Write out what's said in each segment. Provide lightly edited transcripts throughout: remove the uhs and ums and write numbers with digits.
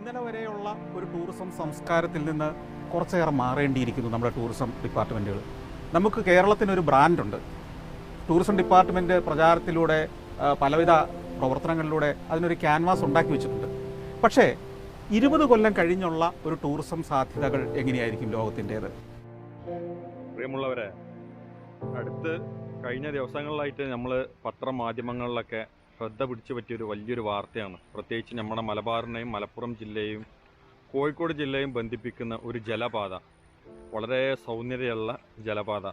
ഇന്നലെ വരെയുള്ള ഒരു ടൂറിസം സംസ്കാരത്തിൽ നിന്ന് കുറച്ചേറെ മാറേണ്ടിയിരിക്കുന്നു നമ്മുടെ ടൂറിസം ഡിപ്പാർട്ട്മെൻറ്റുകൾ. നമുക്ക് കേരളത്തിനൊരു ബ്രാൻഡുണ്ട്. ടൂറിസം ഡിപ്പാർട്ട്മെൻറ്റ് പ്രചാരത്തിലൂടെ പലവിധ പ്രവർത്തനങ്ങളിലൂടെ അതിനൊരു ക്യാൻവാസ് ഉണ്ടാക്കി വെച്ചിട്ടുണ്ട്. പക്ഷേ 20 കൊല്ലം കഴിഞ്ഞുള്ള ഒരു ടൂറിസം സാധ്യതകൾ എങ്ങനെയായിരിക്കും ലോകത്തിൻ്റേത്? പ്രിയമുള്ളവരെ, അടുത്ത് കഴിഞ്ഞ ദിവസങ്ങളിലായിട്ട് നമ്മൾ പത്രമാധ്യമങ്ങളിലൊക്കെ ശ്രദ്ധ പിടിച്ചു പറ്റിയൊരു വലിയൊരു വാർത്തയാണ്. പ്രത്യേകിച്ച് നമ്മുടെ മലബാറിനെയും മലപ്പുറം ജില്ലയും കോഴിക്കോട് ജില്ലയും ബന്ധിപ്പിക്കുന്ന ഒരു ജലപാത, വളരെ സൗന്ദര്യമുള്ള ജലപാത.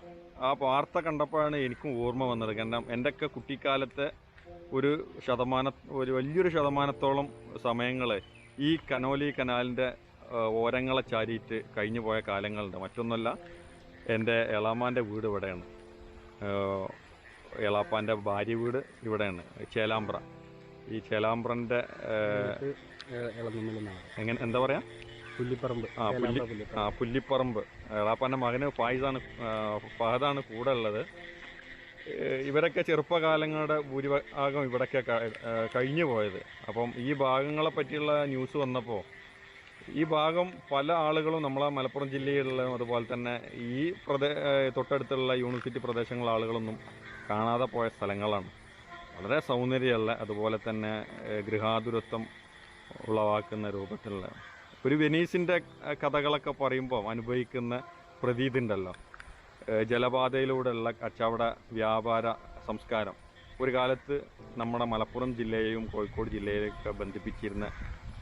ആ വാർത്ത കണ്ടപ്പോഴാണ് എനിക്കും ഓർമ്മ വന്നത്. കാരണം എൻ്റെയൊക്കെ കുട്ടിക്കാലത്തെ ഒരു വലിയൊരു ശതമാനത്തോളം സമയങ്ങൾ ഈ കനോലി കനാലിൻ്റെ ഓരങ്ങളെ ചാരിയിട്ട് കഴിഞ്ഞു പോയ കാലങ്ങളുണ്ട്. മറ്റൊന്നുമല്ല, എൻ്റെ എളാമാൻ്റെ വീട് ഇവിടെയാണ്. എളാപ്പാൻ്റെ ഭാര്യ വീട് ഇവിടെയാണ്, ചേലാമ്പ്ര. ഈ ചേലാമ്പ്രൻ്റെ എന്താ പറയുക, പുല്ലിപ്പറമ്പ്. പുല്ലിപ്പറമ്പ്. എളാപ്പാൻ്റെ മകന് ഫഹദാണ് കൂടെ ഉള്ളത്. ഇവരൊക്കെ ചെറുപ്പകാലങ്ങളുടെ ഭൂരിഭാഗം ഇവിടൊക്കെ കഴിഞ്ഞു പോയത്. അപ്പം ഈ ഭാഗങ്ങളെ പറ്റിയുള്ള ന്യൂസ് വന്നപ്പോൾ ഈ ഭാഗം പല ആളുകളും നമ്മളെ മലപ്പുറം ജില്ലയിലുള്ള, അതുപോലെ തന്നെ ഈ തൊട്ടടുത്തുള്ള യൂണിവേഴ്സിറ്റി പ്രദേശങ്ങളിലെ ആളുകളൊന്നും കാണാതെ പോയ സ്ഥലങ്ങളാണ്. വളരെ സൗന്ദര്യമുള്ള, അതുപോലെ തന്നെ ഗൃഹാതുരത്വം ഉളവാക്കുന്ന രൂപത്തിലുള്ള ഒരു വെനീസിൻ്റെ കഥകളൊക്കെ പറയുമ്പോൾ അനുഭവിക്കുന്ന പ്രതീതി ഉണ്ടല്ലോ. ജലപാതയിലൂടെയുള്ള കച്ചവട വ്യാപാര സംസ്കാരം ഒരു കാലത്ത് നമ്മുടെ മലപ്പുറം ജില്ലയെയും കോഴിക്കോട് ജില്ലയിലേക്ക് ബന്ധിപ്പിച്ചിരുന്ന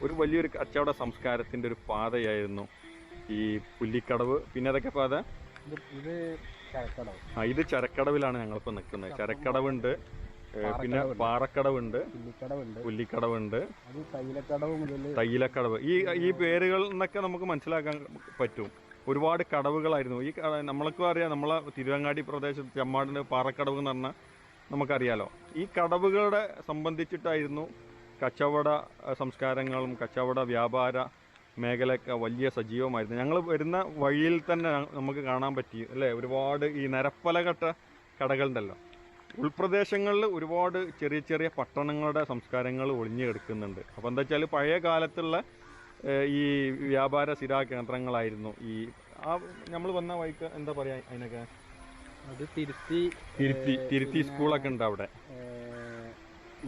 ഒരു വലിയൊരു കച്ചവട സംസ്കാരത്തിൻ്റെ ഒരു പാതയായിരുന്നു ഈ പുല്ലിക്കടവ്. പിന്നെ അതൊക്കെ പാത ഇത് ചരക്കടവിലാണ് ഞങ്ങളിപ്പോൾ നിൽക്കുന്നത്. ചരക്കടവുണ്ട്, പിന്നെ പാറക്കടവുണ്ട്, പുല്ലിക്കടവുണ്ട്, തയ്യിലക്കടവ്. ഈ പേരുകൾ എന്നൊക്കെ നമുക്ക് മനസ്സിലാക്കാൻ പറ്റും. ഒരുപാട് കടവുകളായിരുന്നു. നമ്മൾക്കും അറിയാം, നമ്മളെ തിരുവങ്ങാടി പ്രദേശത്ത് ചെമ്മാടിന് പാറക്കടവ് എന്ന് പറഞ്ഞാൽ നമുക്കറിയാലോ. ഈ കടവുകളെ സംബന്ധിച്ചിട്ടായിരുന്നു കച്ചവട സംസ്കാരങ്ങളും കച്ചവട വ്യാപാര മേഖലയൊക്കെ വലിയ സജീവമായിരുന്നു. ഞങ്ങൾ വരുന്ന വഴിയിൽ തന്നെ നമുക്ക് കാണാൻ പറ്റി അല്ലേ, ഒരുപാട് ഈ നിരപ്പലകെട്ട കടകളുണ്ടല്ലോ. ഉൾപ്രദേശങ്ങളിൽ ഒരുപാട് ചെറിയ ചെറിയ പട്ടണങ്ങളുടെ സംസ്കാരങ്ങൾ ഒളിഞ്ഞു കിടക്കുന്നുണ്ട്. അപ്പോൾ എന്താ വെച്ചാൽ പഴയ കാലത്തുള്ള ഈ വ്യാപാര സ്ഥിര കേന്ദ്രങ്ങളായിരുന്നു. നമ്മൾ വന്ന വഴിക്ക് എന്താ പറയുക അതിനൊക്കെ, അത് തിരുത്തി സ്കൂളൊക്കെ ഉണ്ട് അവിടെ.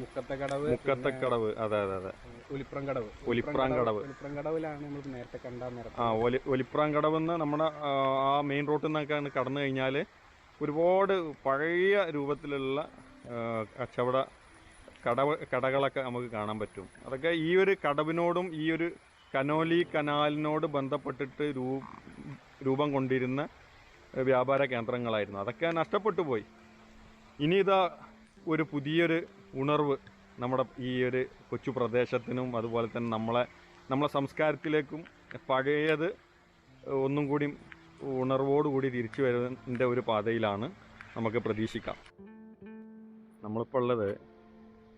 മുക്കത്തക്കടവ്, അതെ അതെ അതെ. ഒലിപ്രാങ്കടവിലാണ് നമ്മൾ നേരത്തെ കണ്ട. ഒലിപ്രാങ്കടവെന്ന് നമ്മുടെ ആ മെയിൻ റോഡിൽ നിന്നൊക്കെ കടന്നു കഴിഞ്ഞാൽ ഒരുപാട് പഴയ രൂപത്തിലുള്ള കടകളൊക്കെ നമുക്ക് കാണാൻ പറ്റും. അതൊക്കെ ഈ ഒരു കടവിനോടും ഈ ഒരു കനോലി കനാലിനോട് ബന്ധപ്പെട്ടിട്ട് രൂപം കൊണ്ടിരുന്ന വ്യാപാര കേന്ദ്രങ്ങളായിരുന്നു. അതൊക്കെ നഷ്ടപ്പെട്ടു പോയി. ഇനി ഇതാ ഒരു പുതിയൊരു ഉണർവ് നമ്മുടെ ഈ ഒരു കൊച്ചു പ്രദേശത്തിനും അതുപോലെ തന്നെ നമ്മളെ സംസ്കാരത്തിലേക്കും പഴയത് ഒന്നും കൂടി ഉണർവോടുകൂടി തിരിച്ചു വരുന്നതിൻ്റെ ഒരു പാതയിലാണ് നമുക്ക് പ്രതീക്ഷിക്കാം. നമ്മളിപ്പോൾ ഉള്ളത്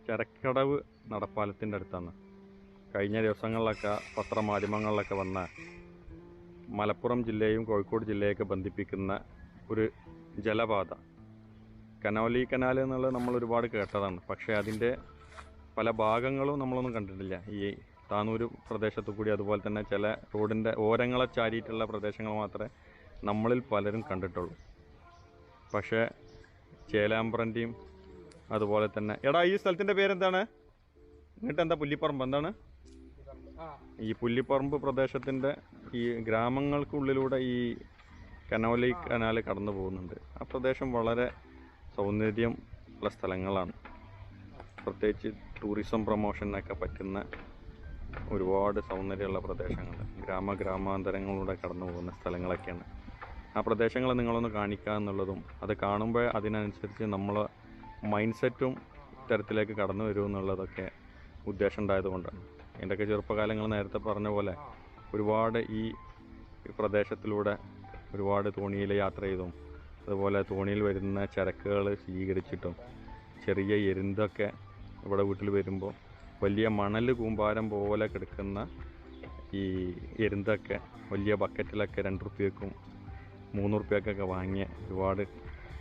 ചരക്കടവ് നടപ്പാലത്തിൻ്റെ അടുത്താണ്. കഴിഞ്ഞ ദിവസങ്ങളിലൊക്കെ പത്രമാധ്യമങ്ങളിലൊക്കെ വന്ന മലപ്പുറം ജില്ലയും കോഴിക്കോട് ജില്ലയൊക്കെ ബന്ധിപ്പിക്കുന്ന ഒരു ജലപാത കനോലി കനാൽ എന്നുള്ളത് നമ്മൾ ഒരുപാട് കേട്ടതാണ്. പക്ഷേ അതിൻ്റെ പല ഭാഗങ്ങളും നമ്മളൊന്നും കണ്ടിട്ടില്ല. ഈ താനൂര് പ്രദേശത്തു കൂടി, അതുപോലെ തന്നെ ചില റോഡിൻ്റെ ഓരങ്ങളെ ചാരിയിട്ടുള്ള പ്രദേശങ്ങൾ മാത്രമേ നമ്മളിൽ പലരും കണ്ടിട്ടുള്ളൂ. പക്ഷേ ചേലാമ്പ്രൻ്റെയും അതുപോലെ തന്നെ ഈ സ്ഥലത്തിൻ്റെ പേരെന്താണ്? എന്നിട്ട് എന്താ, പുല്ലിപ്പറമ്പ് എന്താണ്? ഈ പുല്ലിപ്പറമ്പ് പ്രദേശത്തിൻ്റെ ഈ ഗ്രാമങ്ങൾക്കുള്ളിലൂടെ ഈ കനോലി കനാൽ കടന്നു പോകുന്നുണ്ട്. ആ പ്രദേശം വളരെ സൗന്ദര്യം ഉള്ള സ്ഥലങ്ങളാണ്. പ്രത്യേകിച്ച് ടൂറിസം പ്രൊമോഷനൊക്കെ പറ്റുന്ന ഒരുപാട് സൗന്ദര്യമുള്ള പ്രദേശങ്ങൾ, ഗ്രാമാന്തരങ്ങളിലൂടെ കടന്നു പോകുന്ന സ്ഥലങ്ങളൊക്കെയാണ്. ആ പ്രദേശങ്ങൾ നിങ്ങളൊന്ന് കാണിക്കുക എന്നുള്ളതും, അത് കാണുമ്പോൾ അതിനനുസരിച്ച് നമ്മളെ മൈൻഡ് സെറ്റും ഇത്തരത്തിലേക്ക് കടന്നു വരുമെന്നുള്ളതൊക്കെ ഉദ്ദേശം ഉണ്ടായതുകൊണ്ടാണ്. എൻ്റെയൊക്കെ ചെറുപ്പകാലങ്ങൾ നേരത്തെ പറഞ്ഞ പോലെ ഒരുപാട് ഈ പ്രദേശത്തിലൂടെ ഒരുപാട് തോണിയിൽ യാത്ര ചെയ്തും, അതുപോലെ തോണിയിൽ വരുന്ന ചരക്കുകൾ സ്വീകരിച്ചിട്ടും, ചെറിയ എരുന്തൊക്കെ ഇവിടെ വീട്ടിൽ വരുമ്പോൾ വലിയ മണൽ കൂമ്പാരം പോലെ കിടക്കുന്ന ഈ എരുന്തൊക്കെ വലിയ ബക്കറ്റിലൊക്കെ 2 റുപ്യക്കും 3 റുപ്യക്കൊക്കെ വാങ്ങിയ ഒരുപാട്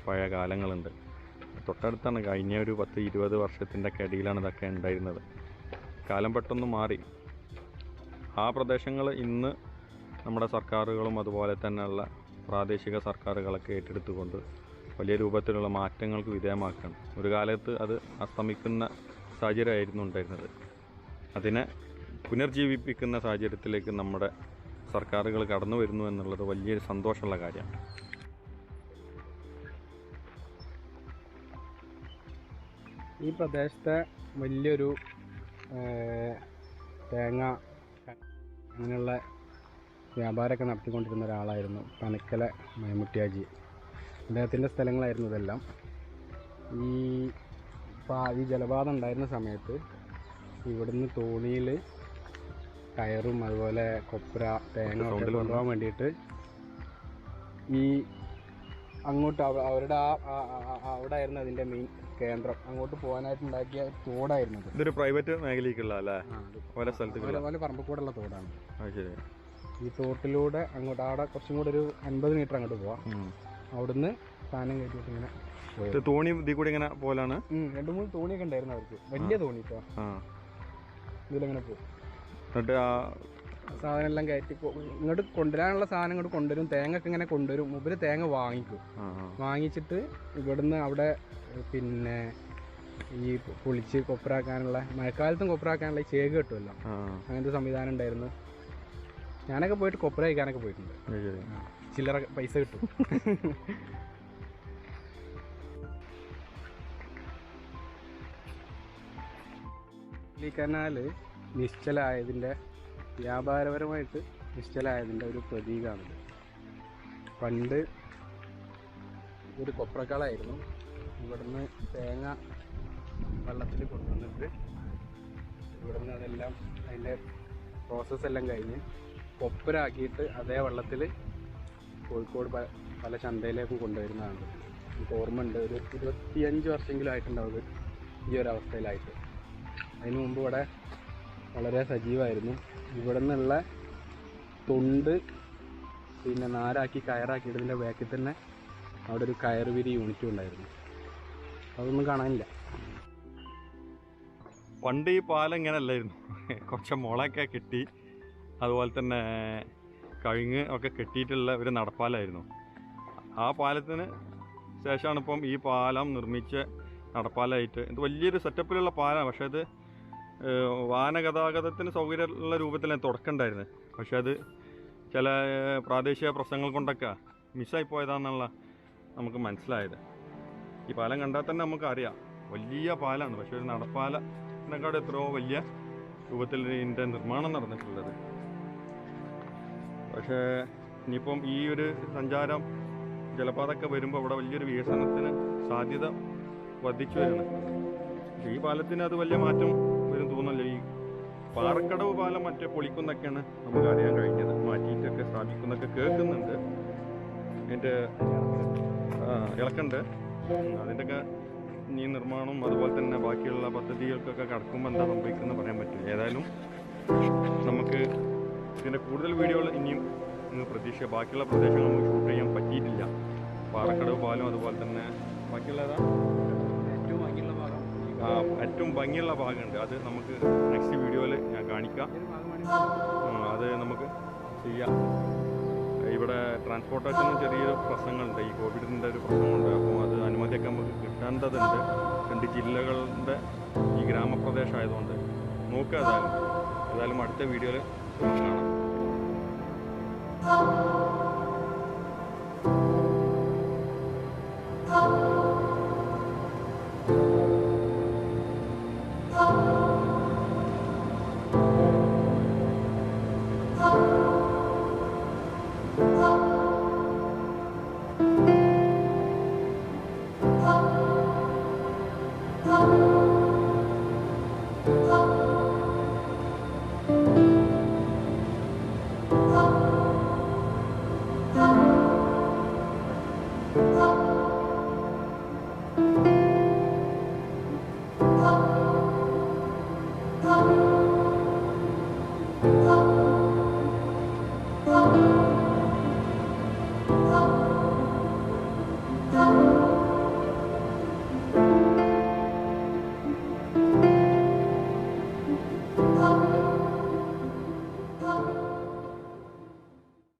പഴയ കാലങ്ങളുണ്ട്. തൊട്ടടുത്താണ്. കഴിഞ്ഞ ഒരു 10-20 വർഷത്തിൻ്റെ ഇടയിലാണ് ഇതൊക്കെ ഉണ്ടായിരുന്നത്. കാലം പെട്ടെന്ന് മാറി. ആ പ്രദേശങ്ങൾ ഇന്ന് നമ്മുടെ സർക്കാരുകളും അതുപോലെ തന്നെയുള്ള പ്രാദേശിക സർക്കാരുകളൊക്കെ ഏറ്റെടുത്തുകൊണ്ട് വലിയ രൂപത്തിലുള്ള മാറ്റങ്ങൾക്ക് വിധേയമാക്കണം. ഒരു കാലത്ത് അത് അസ്തമിക്കുന്ന സാഹചര്യമായിരുന്നു ഉണ്ടായിരുന്നത്. അതിനെ പുനർജീവിപ്പിക്കുന്ന സാഹചര്യത്തിലേക്ക് നമ്മുടെ സർക്കാരുകൾ കടന്നു വരുന്നു എന്നുള്ളത് വലിയൊരു സന്തോഷമുള്ള കാര്യമാണ്. ഈ പ്രദേശത്തെ വലിയൊരു തേങ്ങ അങ്ങനെയുള്ള വ്യാപാരമൊക്കെ നടത്തിക്കൊണ്ടിരുന്ന ഒരാളായിരുന്നു പനക്കല മൈമുട്ടിയാജി. അദ്ദേഹത്തിൻ്റെ സ്ഥലങ്ങളായിരുന്നു ഇതെല്ലാം. ഈ ജലപാതം ഉണ്ടായിരുന്ന സമയത്ത് ഇവിടുന്ന് തോണിയിൽ കയറും അതുപോലെ കൊപ്ര തേങ്ങ ഒക്കെ കൊണ്ടുപോകാൻ വേണ്ടിയിട്ട് ഈ അങ്ങോട്ട് അവരുടെ അവിടെ ആയിരുന്നു അതിൻ്റെ മെയിൻ കേന്ദ്രം. അങ്ങോട്ട് പോകാനായിട്ട് ഉണ്ടാക്കിയ തോടായിരുന്നു. ഇതൊരു പ്രൈവറ്റ് മേഖലയ്ക്കുള്ള അല്ലേ? അതുപോലെ പറമ്പക്കൂടുള്ള തോടാണ്. ശരി. ഈ തോട്ടിലൂടെ അങ്ങോട്ട് അവിടെ കുറച്ചും കൂടെ ഒരു 50 മീറ്റർ അങ്ങോട്ട് പോവാം. അവിടുന്ന് സാധനം കയറ്റിയിട്ട് ഇങ്ങനെ തോണി ഇതിൽ കൂടി ഇങ്ങനെ പോലാണ്. 2-3 തോണിയൊക്കെ ഉണ്ടായിരുന്നു അവർക്ക്. വലിയ തോണി ഇപ്പൊ ഇതിലങ്ങനെ പോകും. എന്നിട്ട് ആ സാധനം എല്ലാം കയറ്റി ഇങ്ങോട്ട് കൊണ്ടുവരാനുള്ള സാധനം ഇങ്ങോട്ട് കൊണ്ടുവരും. തേങ്ങ ഒക്കെ ഇങ്ങനെ കൊണ്ടുവരും. മുമ്പിൽ തേങ്ങ വാങ്ങിക്കും. വാങ്ങിച്ചിട്ട് ഇവിടുന്ന് അവിടെ പിന്നെ ഈ പൊളിച്ച് കൊപ്രാക്കാനുള്ള മഴക്കാലത്തും കൊപ്രാക്കാനുള്ള ഈ ചേക്ക് കിട്ടുമല്ലോ, അങ്ങനത്തെ സംവിധാനം ഉണ്ടായിരുന്നു. ഞാനൊക്കെ പോയിട്ട് കൊപ്ര കഴിക്കാനൊക്കെ പോയിട്ടുണ്ട്. ചില്ലറ പൈസ കിട്ടും. ഈ കനാല് നിശ്ചലമായതിൻ്റെ വ്യാപാരപരമായിട്ട് നിശ്ചലമായതിൻ്റെ ഒരു പ്രതീകമാണിത്. പണ്ട് ഒരു കൊപ്രക്കളായിരുന്നു. ഇവിടുന്ന് തേങ്ങ വെള്ളത്തിൽ കൊണ്ടുവന്നിട്ട് ഇവിടുന്ന് അതെല്ലാം അതിൻ്റെ പ്രോസസ്സെല്ലാം കഴിഞ്ഞ് കൊപ്പരാക്കിയിട്ട് അതേ വെള്ളത്തിൽ കോഴിക്കോട് പല ചന്തയിലേക്കും കൊണ്ടുവരുന്നതാണ്. എനിക്ക് ഓർമ്മയുണ്ട്, ഒരു 25 വർഷമെങ്കിലും ആയിട്ടുണ്ടാവും ഈ ഒരു അവസ്ഥയിലായിട്ട്. അതിന് മുമ്പ് ഇവിടെ വളരെ സജീവമായിരുന്നു. ഇവിടെ നിന്നുള്ള തൊണ്ട് പിന്നെ നാരാക്കി കയറാക്കിയിട്ടതിൻ്റെ ബാക്കിൽ തന്നെ അവിടെ ഒരു കയറുവിരി യൂണിറ്റും ഉണ്ടായിരുന്നു. അതൊന്നും കാണാനില്ല. പണ്ട് ഈ പാലം ഇങ്ങനെ അല്ലായിരുന്നു. കുറച്ച് മുളയൊക്കെ കെട്ടി അതുപോലെ തന്നെ കഴുങ്ങ് ഒക്കെ കെട്ടിയിട്ടുള്ള ഒരു നടപ്പാലമായിരുന്നു. ആ പാലത്തിന് ശേഷമാണ് ഇപ്പം ഈ പാലം നിർമ്മിച്ച നടപ്പാലമായിട്ട്. ഇത് വലിയൊരു സെറ്റപ്പിലുള്ള പാലമാണ്. പക്ഷേ അത് വാഹന ഗതാഗതത്തിന് സൗകര്യമുള്ള രൂപത്തിൽ തുടക്കമുണ്ടായിരുന്നു. പക്ഷെ അത് ചില പ്രാദേശിക പ്രശ്നങ്ങൾ കൊണ്ടൊക്കെ മിസ്സായി പോയതാണെന്നുള്ള നമുക്ക് മനസ്സിലായത്. ഈ പാലം കണ്ടാൽ തന്നെ നമുക്കറിയാം വലിയ പാലമാണ്. പക്ഷെ ഒരു നടപ്പാലത്തിനെക്കാട് എത്രയോ വലിയ രൂപത്തിൽ ഇതിൻ്റെ നിർമ്മാണം നടന്നിട്ടുള്ളത്. പക്ഷേ ഇനിയിപ്പം ഈ ഒരു സഞ്ചാരം ജലപാതമൊക്കെ വരുമ്പോൾ ഇവിടെ വലിയൊരു വികസനത്തിന് സാധ്യത വർദ്ധിച്ചു വരണം. ഈ പാലത്തിന് അത് വലിയ മാറ്റം വരും തോന്നുന്നില്ല. ഈ പാറക്കടവ് പാലം മറ്റേ പൊളിക്കുന്നൊക്കെയാണ് നമുക്ക് അറിയാൻ കഴിഞ്ഞത്. മാറ്റിയിട്ടൊക്കെ സ്ഥാപിക്കുന്നൊക്കെ കേൾക്കുന്നുണ്ട്. അതിൻ്റെ ഇളക്കുണ്ട്. അതിൻ്റെയൊക്കെ ഈ നിർമ്മാണം അതുപോലെ തന്നെ ബാക്കിയുള്ള പദ്ധതികൾക്കൊക്കെ കടക്കുമ്പോൾ എന്താ സംഭവിക്കുന്നത് പറയാൻ പറ്റില്ല. ഏതായാലും നമുക്ക് ഇതിൻ്റെ കൂടുതൽ വീഡിയോകൾ ഇനിയും പ്രതീക്ഷ. ബാക്കിയുള്ള പ്രദേശങ്ങൾ നമുക്ക് ഷൂട്ട് ചെയ്യാൻ പറ്റിയിട്ടില്ല. പാറക്കടവ് പാലം അതുപോലെ തന്നെ ബാക്കിയുള്ളതാ ഏറ്റവും ഭംഗിയുള്ള ഭാഗമുണ്ട്. അത് നമുക്ക് നെക്സ്റ്റ് വീഡിയോയിൽ ഞാൻ കാണിക്കാം. അത് നമുക്ക് ചെയ്യാം. ഇവിടെ ട്രാൻസ്പോർട്ടേഷനും ചെറിയൊരു പ്രശ്നങ്ങളുണ്ട്. ഈ കോവിഡിൻ്റെ ഒരു പ്രശ്നമുണ്ട്. അപ്പോൾ അത് അനുമതിയൊക്കെ നമുക്ക് കിട്ടേണ്ടതുണ്ട്. 2 ജില്ലകളുടെ ഈ ഗ്രാമപ്രദേശമായതുകൊണ്ട് നോക്കുക. ഏതായാലും അടുത്ത വീഡിയോയിൽ കാണാം. Oh